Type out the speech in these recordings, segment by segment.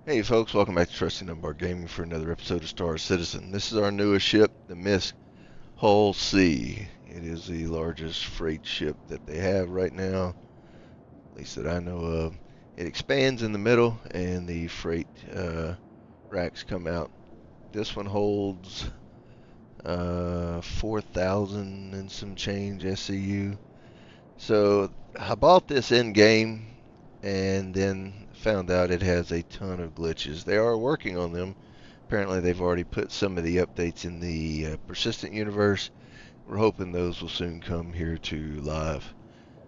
Hey folks, welcome back to Trusting Dunbar Gaming for another episode of Star Citizen. This is our newest ship, the Miss Hull C. It is the largest freight ship that they have right now, at least that I know of. It expands in the middle and the freight racks come out. This one holds 4,000 and some change SCU. So I bought this in game and then found out it has a ton of glitches. They are working on them. Apparently they've already put some of the updates in the persistent universe. We're hoping those will soon come here to live.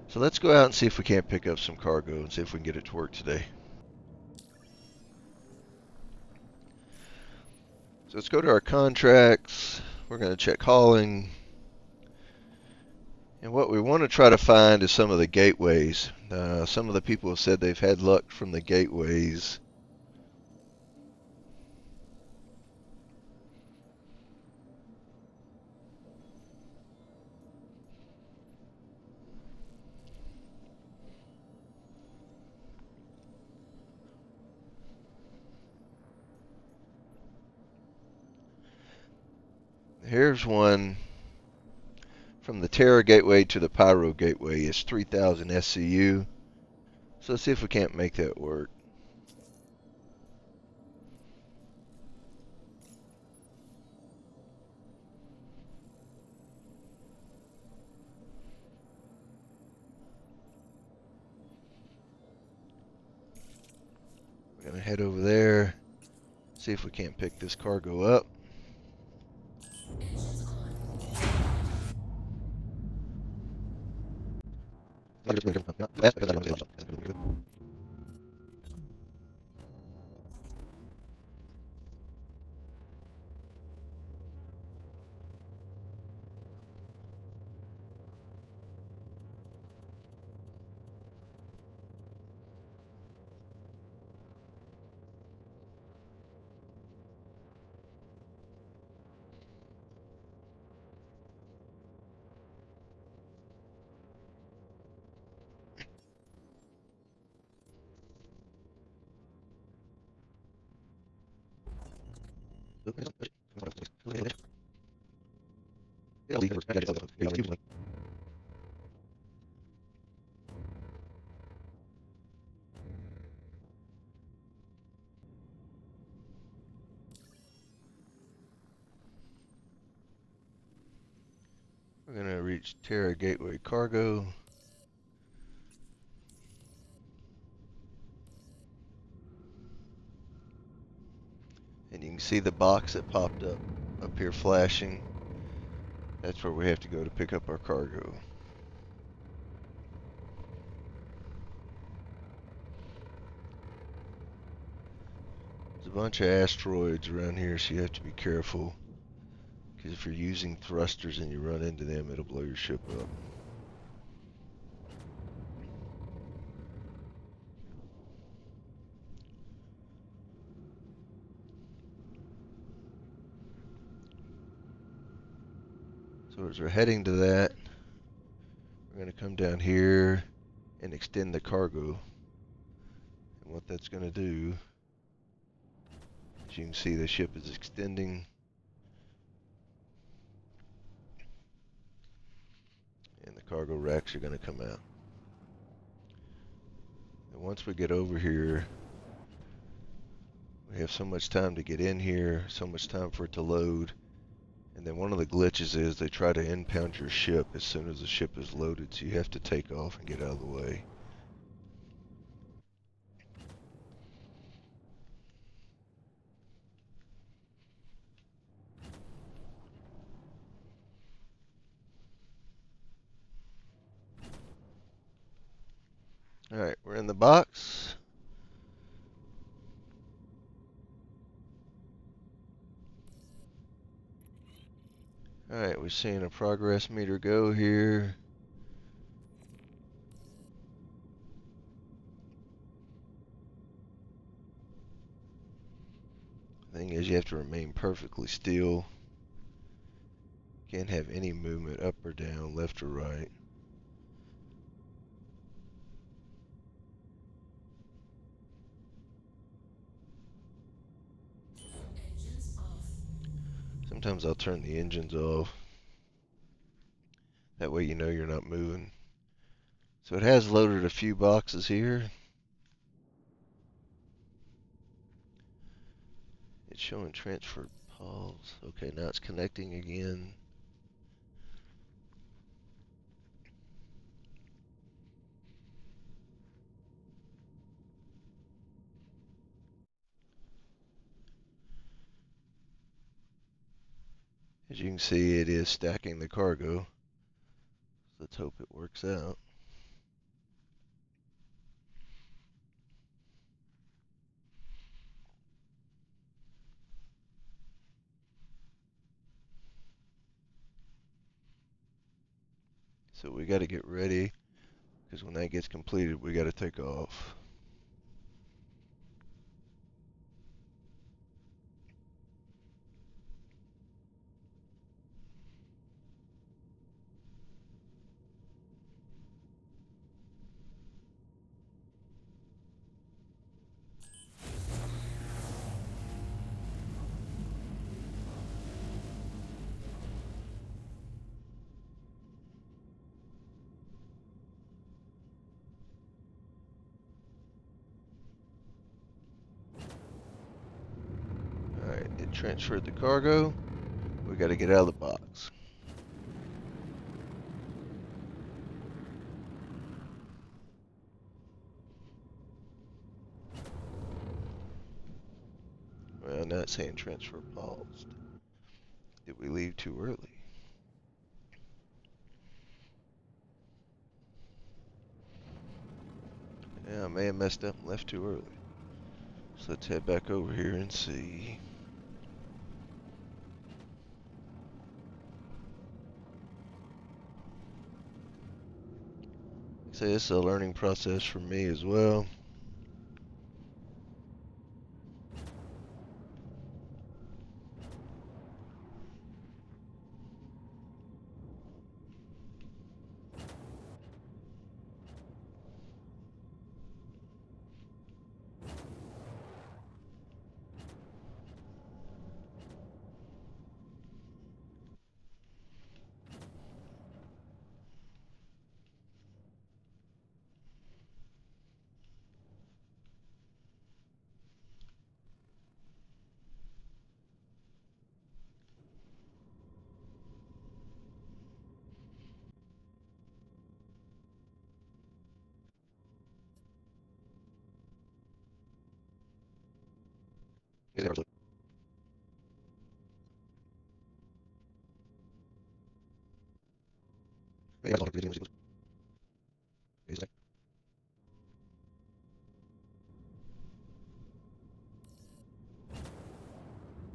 So let's go out and see if we can't pick up some cargo and see if we can get it to work today. So let's go to our contracts. We're going to check hauling. And what we want to try to find is some of the gateways. Some of the people have said they've had luck from the gateways. Here's one from the Terra Gateway to the Pyro Gateway. It's 3,000 SCU. So let's see if we can't make that work. We're going to head over there, see if we can't pick this cargo up. We're going to reach Terra Gateway Cargo. And you can see the box that popped up here flashing. That's where we have to go to pick up our cargo. There's a bunch of asteroids around here, so you have to be careful. Because if you're using thrusters and you run into them, it'll blow your ship up. So as we're heading to that, we're going to come down here and extend the cargo. And what that's going to do, as you can see, the ship is extending. And the cargo racks are going to come out. And once we get over here, we have so much time to get in here, so much time for it to load. And then one of the glitches is they try to impound your ship as soon as the ship is loaded, so you have to take off and get out of the way. Alright, we're in the box. Alright, we're seeing a progress meter go here. The thing is, you have to remain perfectly still. Can't have any movement up or down, left or right. Sometimes I'll turn the engines off. That way you know you're not moving. So it has loaded a few boxes here. It's showing transfer pause. Okay, now it's connecting again. As you can see, it is stacking the cargo. Let's hope it works out. So we got to get ready, because when that gets completed, we got to take off. Alright, it transferred the cargo. We got to get out of the box. Well, now it's saying transfer paused. Did we leave too early? Yeah, I may have messed up and left too early. So let's head back over here and see. Say this is a learning process for me as well.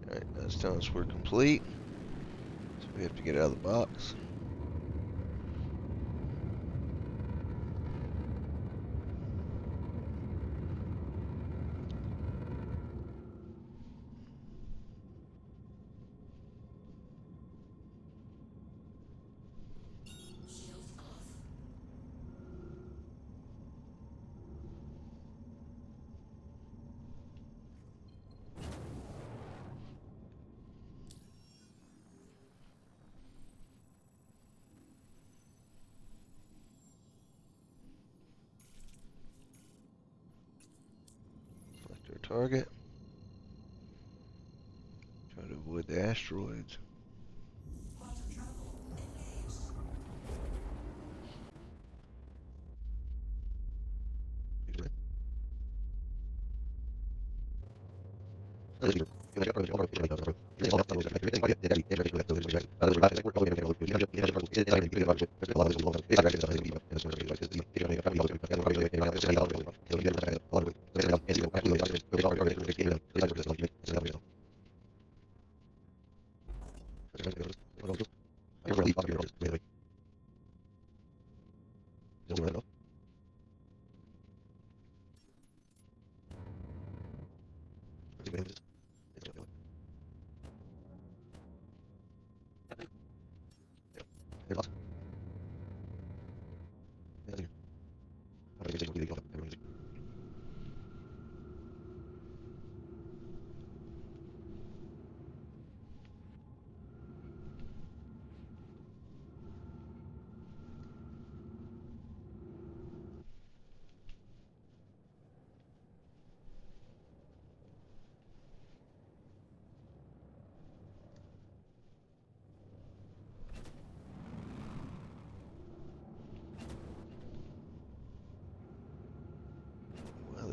Alright, that's telling us we're complete. So we have to get out of the box. Select our target. Try to avoid the asteroids.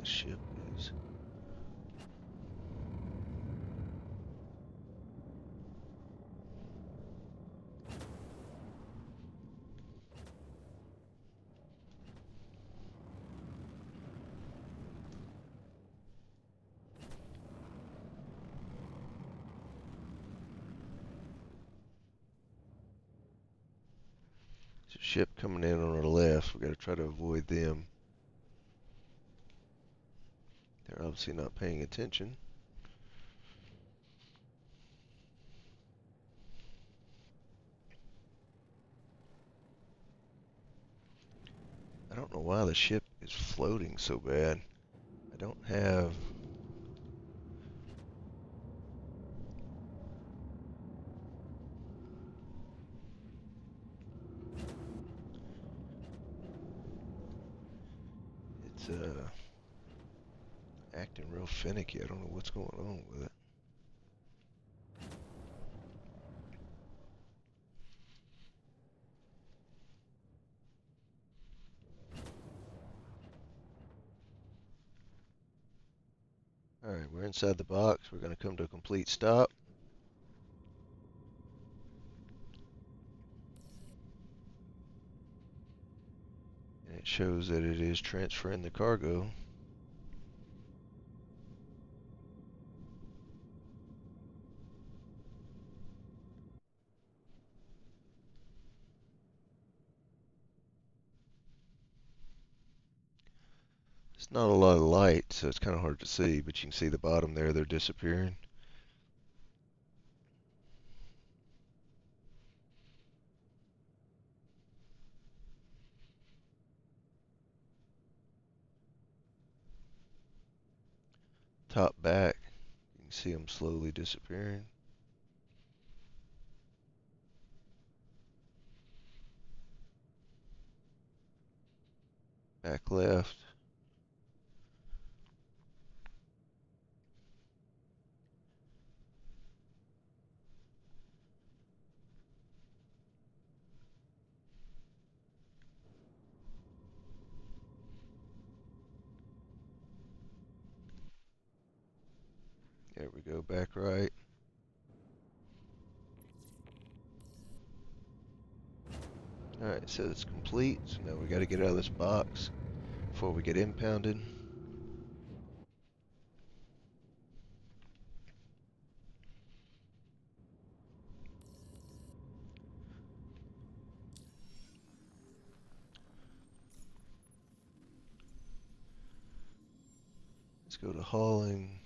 the ship is. There's a ship coming in on our left. We got to try to avoid them. They're obviously not paying attention. I don't know why the ship is floating so bad. I don't have... It's acting real finicky. I don't know what's going on with it. Alright, we're inside the box. We're going to come to a complete stop. And it shows that it is transferring the cargo. It's not a lot of light, so it's kind of hard to see, but you can see the bottom there, they're disappearing. Top back, you can see them slowly disappearing. Back left. There we go, back right. Alright, so it's complete. So now we got to get out of this box before we get impounded. Let's go to hauling.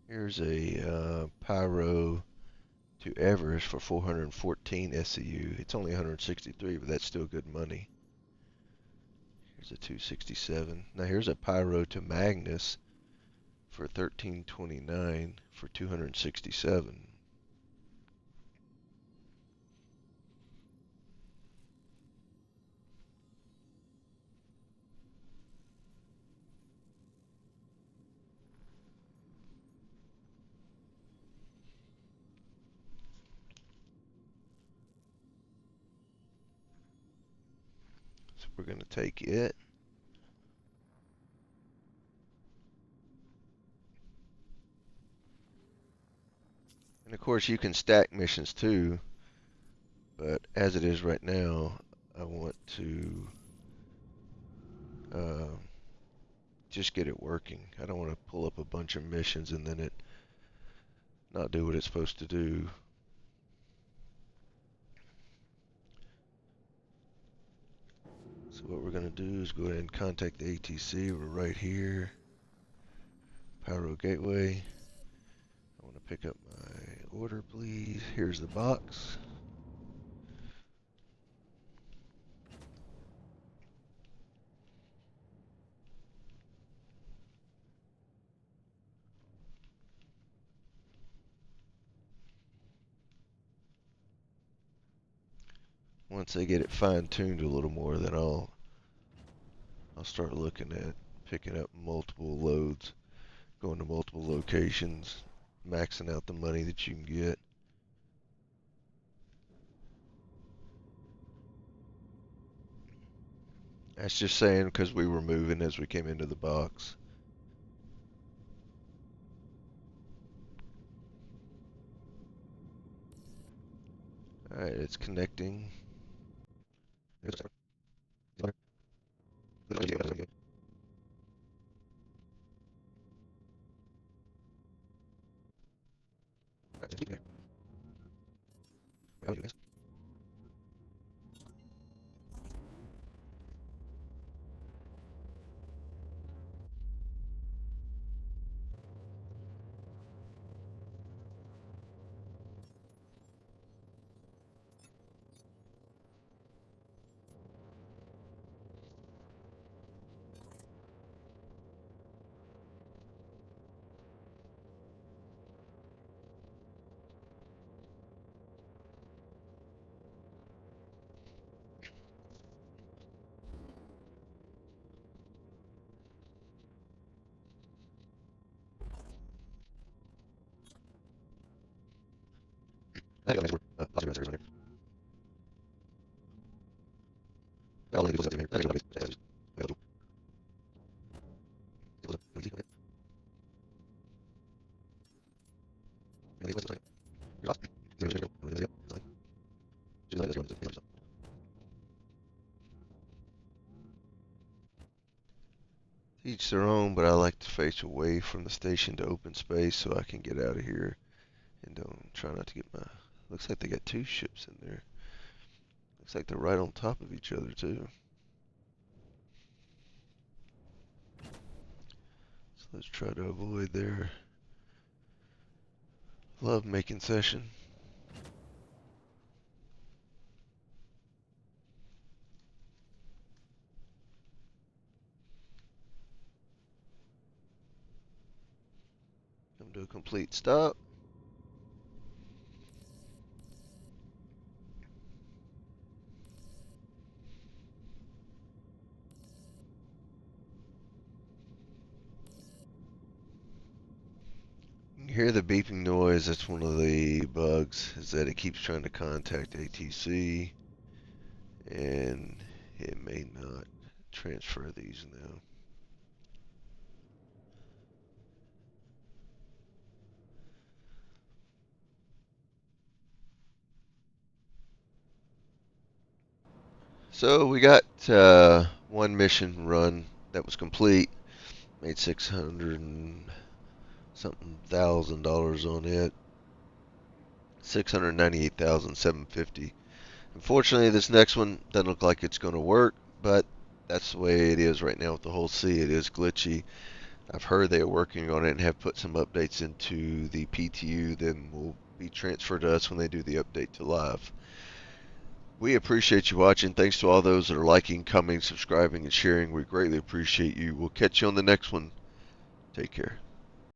Here's a Pyro to Everest for 414 SCU. It's only 163, but that's still good money. Here's a 267. Now here's a Pyro to Magnus for 1329 for 267. So we're going to take it. And of course you can stack missions too, but as it is right now, I want to just get it working. I don't want to pull up a bunch of missions and then it not do what it's supposed to do. So what we're going to do is go ahead and contact the ATC. We're right here. Pyro Gateway. I want to pick up my order, please. Here's the box. Once I get it fine-tuned a little more, then I'll I'll start looking at picking up multiple loads, going to multiple locations, maxing out the money that you can get. That's just saying because we were moving as we came into the box. Alright, it's connecting. Each their own, but I like to face away from the station to open space so I can get out of here and don't try not to get my. Looks like they got two ships in there. Looks like they're right on top of each other too. So let's try to avoid their love making session. Come to a complete stop. You hear the beeping noise. That's one of the bugs, is that it keeps trying to contact ATC and it may not transfer these now. So we got one mission run that was complete. Made 600 and something $1,000 on it. 698,750. Unfortunately, this next one doesn't look like it's going to work, but that's the way it is right now with the Hull C. It is glitchy. I've heard they are working on it and have put some updates into the PTU. Then will be transferred to us when they do the update to live. We appreciate you watching. Thanks to all those that are liking, commenting, subscribing, and sharing. We greatly appreciate you. We'll catch you on the next one. Take care.